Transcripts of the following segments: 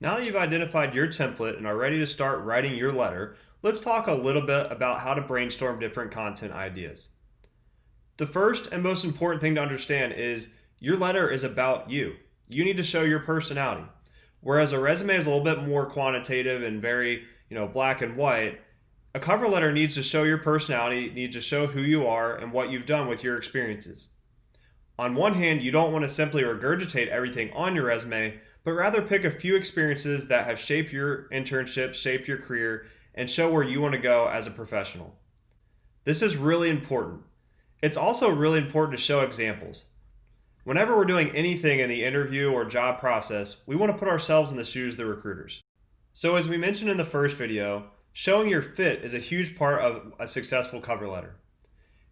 Now that you've identified your template and are ready to start writing your letter, let's talk a little bit about how to brainstorm different content ideas. The first and most important thing to understand is your letter is about you. You need to show your personality. Whereas a resume is a little bit more quantitative and very, black and white, a cover letter needs to show your personality, needs to show who you are and what you've done with your experiences. On one hand, you don't want to simply regurgitate everything on your resume, but rather pick a few experiences that have shaped your internship, shaped your career, and show where you want to go as a professional. This is really important. It's also really important to show examples. Whenever we're doing anything in the interview or job process, we want to put ourselves in the shoes of the recruiters. So, as we mentioned in the first video, showing your fit is a huge part of a successful cover letter.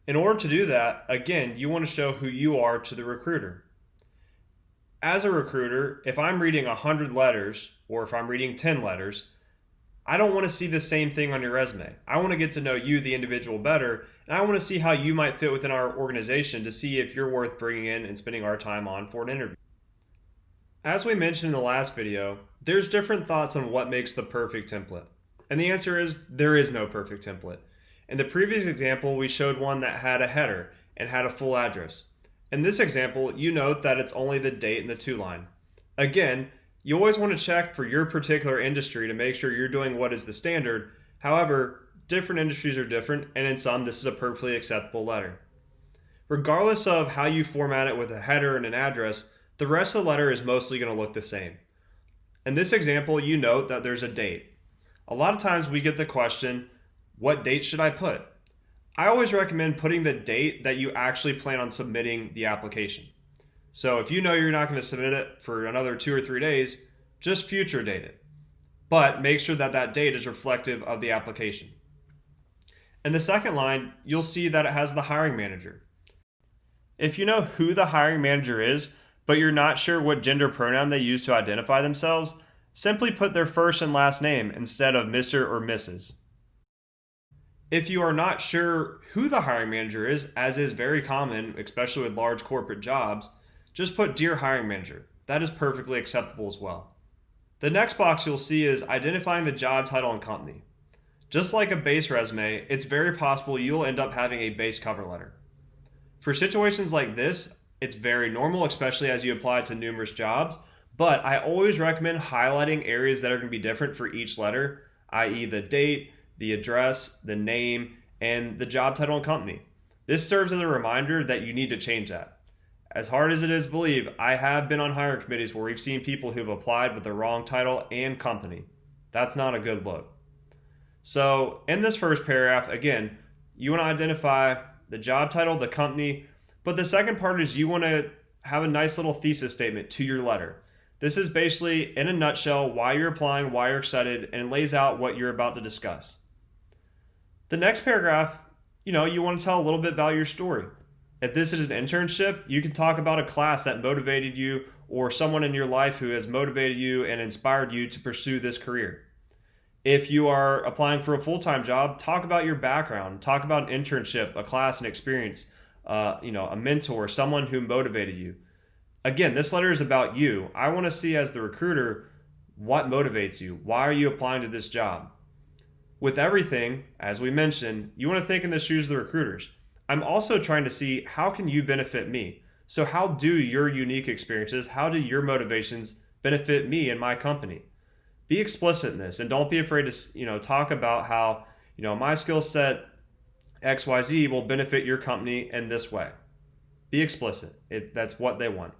In order to do that, again, you want to show who you are to the recruiter. As a recruiter, if I'm reading 100 letters or if I'm reading 10 letters, I don't want to see the same thing on your resume. I want to get to know you, the individual, better, and I want to see how you might fit within our organization to see if you're worth bringing in and spending our time on for an interview. As we mentioned in the last video, there's different thoughts on what makes the perfect template. And the answer is there is no perfect template. In the previous example, we showed one that had a header and had a full address. In this example, you note that it's only the date and the to line. Again, you always want to check for your particular industry to make sure you're doing what is the standard. However, different industries are different, and in some, this is a perfectly acceptable letter. Regardless of how you format it with a header and an address, the rest of the letter is mostly going to look the same. In this example, you note that there's a date. A lot of times we get the question, what date should I put? I always recommend putting the date that you actually plan on submitting the application. So if you know you're not going to submit it for another 2 or 3 days, just future date it. But make sure that that date is reflective of the application. In the second line, you'll see that it has the hiring manager. If you know who the hiring manager is, but you're not sure what gender pronoun they use to identify themselves, simply put their first and last name instead of Mr. or Mrs. If you are not sure who the hiring manager is, as is very common, especially with large corporate jobs, just put Dear Hiring Manager. That is perfectly acceptable as well. The next box you'll see is identifying the job title and company. Just like a base resume, it's very possible you'll end up having a base cover letter. For situations like this, it's very normal, especially as you apply to numerous jobs, but I always recommend highlighting areas that are going to be different for each letter, i.e. the date, the address, the name, and the job title and company. This serves as a reminder that you need to change that. As hard as it is to believe, I have been on hiring committees where we've seen people who've applied with the wrong title and company. That's not a good look. So in this first paragraph, again, you want to identify the job title, the company, but the second part is you want to have a nice little thesis statement to your letter. This is basically, in a nutshell, why you're applying, why you're excited, and lays out what you're about to discuss. The next paragraph, you want to tell a little bit about your story. If this is an internship, you can talk about a class that motivated you or someone in your life who has motivated you and inspired you to pursue this career. If you are applying for a full-time job, talk about your background, talk about an internship, a class and experience, a mentor, someone who motivated you. Again, this letter is about you. I want to see as the recruiter what motivates you. Why are you applying to this job? With everything, as we mentioned, you want to think in the shoes of the recruiters. I'm also trying to see how can you benefit me? So how do your unique experiences, how do your motivations benefit me and my company? Be explicit in this and don't be afraid to talk about how my skill set XYZ will benefit your company in this way. Be explicit. That's what they want.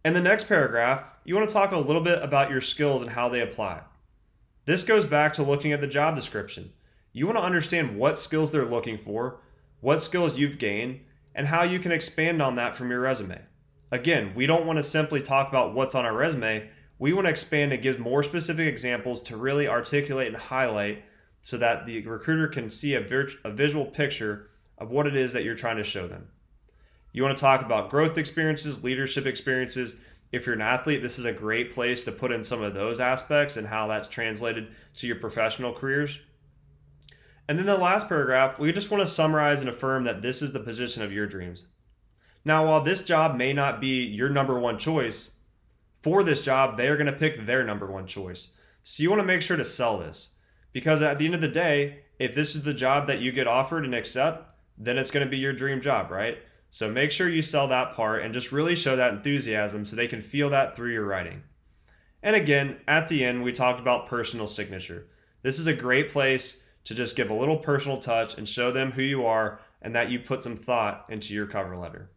In the next paragraph, you want to talk a little bit about your skills and how they apply. This goes back to looking at the job description. You want to understand what skills they're looking for, what skills you've gained, and how you can expand on that from your resume. Again, we don't want to simply talk about what's on our resume. We want to expand and give more specific examples to really articulate and highlight so that the recruiter can see a visual picture of what it is that you're trying to show them. You want to talk about growth experiences, leadership experiences. If you're an athlete, this is a great place to put in some of those aspects and how that's translated to your professional careers. And then the last paragraph, we just want to summarize and affirm that this is the position of your dreams. Now, while this job may not be your number one choice, for this job, they are going to pick their number one choice. So you want to make sure to sell this, because at the end of the day, if this is the job that you get offered and accept, then it's going to be your dream job, right? So make sure you sell that part and just really show that enthusiasm so they can feel that through your writing. And again, at the end, we talked about personal signature. This is a great place to just give a little personal touch and show them who you are and that you put some thought into your cover letter.